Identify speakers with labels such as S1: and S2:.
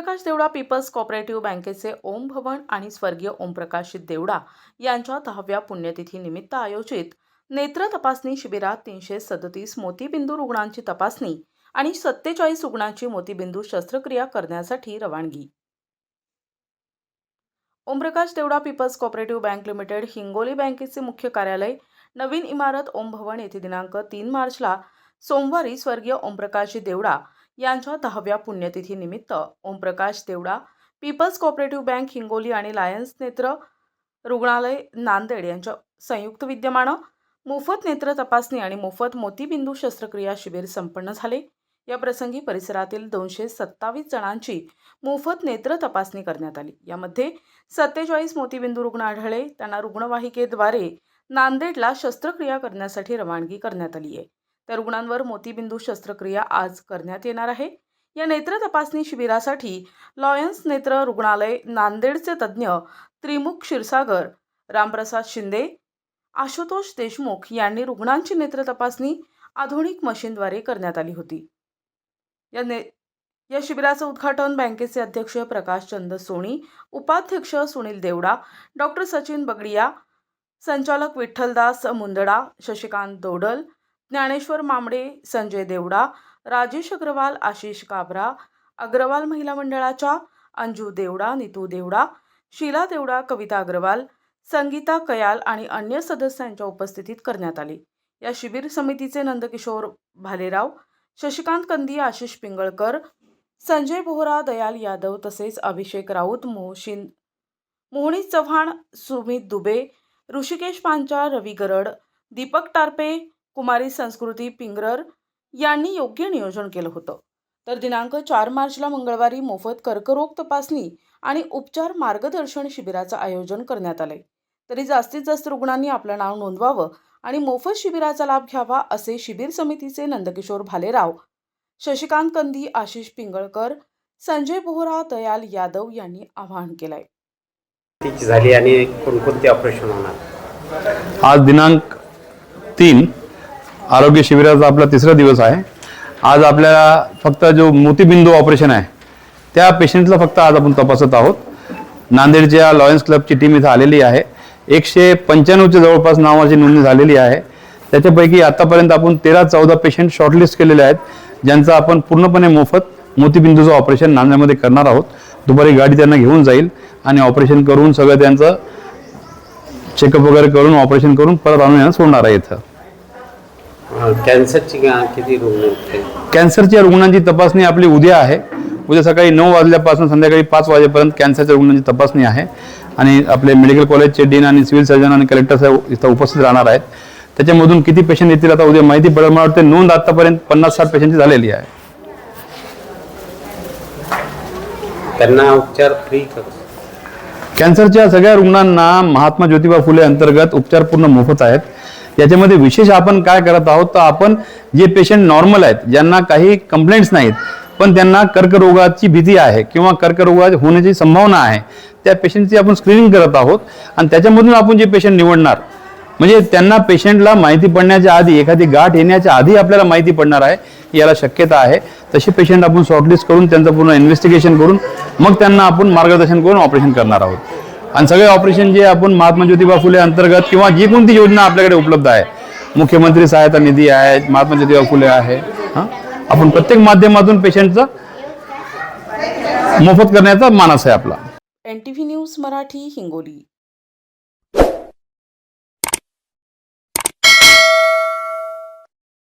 S1: Omprakash Devda People's cooperative बँकेचे ओम भवन आणि स्वर्गीय ओमप्रकाश देवडा यांच्या 10व्या पुण्यतिथी निमित्त आयोजित नेत्र तपासणी शिबिरात 337 मोतीबिंदू रुग्णांची तपासणी आणि 47 रुग्णांची मोतीबिंदू शस्त्रक्रिया करण्यासाठी रवानगी। Omprakash Devda People's Co-operative Bank Limited Hingoli बँकेचे मुख्य कार्यालय नवीन इमारत ओम भवन येथे दिनांक 3 मार्चला सोमवारी स्वर्गीय ओमप्रकाश देवडा यांच्या 10व्या पुण्यतिथी निमित्त Omprakash Devda People's Co-operative Bank Hingoli आणि लायन्स नेत्र रुग्णालय नांदेड यांच्या संयुक्त विद्यमाने मोफत नेत्र तपासणी आणि मोफत मोतीबिंदू शस्त्रक्रिया शिबिर संपन्न झाले। या प्रसंगी परिसरातील 227 जणांची मोफत नेत्र तपासणी करण्यात आली। यामध्ये 47 मोतीबिंदू रुग्ण आढळले। त्यांना रुग्णवाहिकेद्वारे नांदेडला शस्त्रक्रिया करण्यासाठी रवानगी करण्यात आली आहे। त्या रुग्णांवर मोतीबिंदू शस्त्रक्रिया आज करण्यात येणार आहे। या नेत्र तपासणी शिबिरासाठी लायन्स नेत्र रुग्णालय नांदेडचे तज्ज्ञ त्रिमुख क्षीरसागर, रामप्रसाद शिंदे, आशुतोष देशमुख यांनी रुग्णांची नेत्र तपासणी आधुनिक मशीनद्वारे करण्यात आली होती। या शिबिराचे उद्घाटन बँकेचे अध्यक्ष प्रकाशचंद सोनी, उपाध्यक्ष सुनील देवडा, डॉक्टर सचिन बगडिया, संचालक विठ्ठलदास मुंदडा, शशिकांत दोडल, ज्ञानेश्वर मामडे, संजय देवडा, राजेश अग्रवाल, आशिष काबरा, अग्रवाल महिला मंडळाच्या अंजू देवडा, नीतू देवडा, शीला देवडा, कविता अग्रवाल, संगीता कयाल आणि अन्य सदस्यांच्या उपस्थितीत करण्यात आले। या शिबिर समितीचे नंदकिशोर भालेराव, शशिकांत कंदी, आशिष पिंगळकर, संजय बोहरा, दयाल यादव तसेच अभिषेक राऊत, मोहनी चव्हाण, सुमित दुबे, ऋषिकेश पांचाळ, रवी गरड, दीपक टारपे, कुमारी संस्कृती पिंगरर यांनी योग्य नियोजन केलं होतं। तर दिनांक 4 मार्चला मंगळवारी मोफत कर्करोग तपासणी आणि उपचार मार्गदर्शन शिबिराचं आयोजन करण्यात आलंय। तरी जास्तीत जास्त रुग्णांनी आपलं नाव नोंदवावं आणि मोफत शिबिराचा लाभ घ्यावा असे शिबिर समितीचे नंदकिशोर भालेराव, शशिकांत कंदी, आशिष पिंगळकर, संजय बोहरा, दयाल यादव यांनी आवाहन केलंय।
S2: झाली आणि कोणकोणते ऑपरेशन होणार?
S3: आज दिनांक 3 आरोग्य शिबिराचा आपला 3रा दिवस आहे। आज आपल्याला फक्त जो मोतीबिंदू ऑपरेशन आहे त्या पेशंटला फक्त आज आपण तपासत आहोत। नांदेडच्या लायन्स क्लबची टीम इथे आलेली आहे। 195च्या जवळपास नावाची नोंदणी झालेली आहे। त्याच्यापैकी आतापर्यंत आपण 13-14 पेशंट शॉर्टलिस्ट केलेले आहेत, ज्यांचा आपण पूर्णपणे मोफत मोतीबिंदूचं ऑपरेशन नांदेडमध्ये करणार आहोत। दुपारी गाडी त्यांना घेऊन जाईल आणि ऑपरेशन करून सगळं त्यांचं चेकअप वगैरे करून ऑपरेशन करून परत आणून यांना सोडणार आहे इथं।
S2: कॅन्सरची किती रुग्ण आहेत?
S3: कॅन्सरच्या रुग्णांची तपासणी आपली उद्या आहे। उद्या सकाळी 9 वाजल्यापासून संध्याकाळी 5 वाजेपर्यंत कॅन्सरच्या रुग्णांची तपासणी आहे आणि आपले मेडिकल कॉलेजचे डीन आणि सिव्हिल सर्जन आणि कलेक्टर साहेब इथं उपस्थित राहणार आहेत। त्याच्यामधून किती पेशंट येतील आता उद्या माहिती पडेल। मला वाटते नोंद आतापर्यंत 50-60 पेशंटची झालेली आहे।
S2: त्यांना उपचार फ्री
S3: कॅन्सरच्या सगळ्या रुग्णांना महात्मा ज्योतिबा फुले अंतर्गत उपचार पूर्ण मोफत आहेत। याच्यामध्ये विशेष आपण काय करत आहोत तर आपण जे पेशंट नॉर्मल आहेत, ज्यांना काही कंप्लेंट्स नाहीत पण त्यांना कर्करोगाची भीती आहे किंवा कर्करोग होण्याची संभावना आहे, त्या पेशंटची आपण स्क्रीनिंग करत आहोत आणि त्याच्यामधून आपण जे पेशंट निवडणार म्हणजे त्यांना पेशंटला माहिती पडण्याच्या आधी, एखादी गाठ येण्याच्या आधी आपल्याला माहिती पडणार आहे याला शक्यता आहे, तसे पेशंट आपण शॉर्टलिस्ट करून त्यांचं पूर्ण इन्व्हेस्टिगेशन करून मग त्यांना आपण मार्गदर्शन करून ऑपरेशन करणार आहोत। आणि सगळे ऑपरेशन जे आपण महात्मा ज्योतिबा फुले अंतर्गत किंवा जी कोणती योजना आपल्याकडे उपलब्ध आहे, मुख्यमंत्री सहायता निधी आहे, महात्मा ज्योतिबा फुले आहे, आपण प्रत्येक माध्यमातून पेशंटचा मोफत करण्याचा मानस आहे आपला।
S1: NTV news Marathi Hingoli.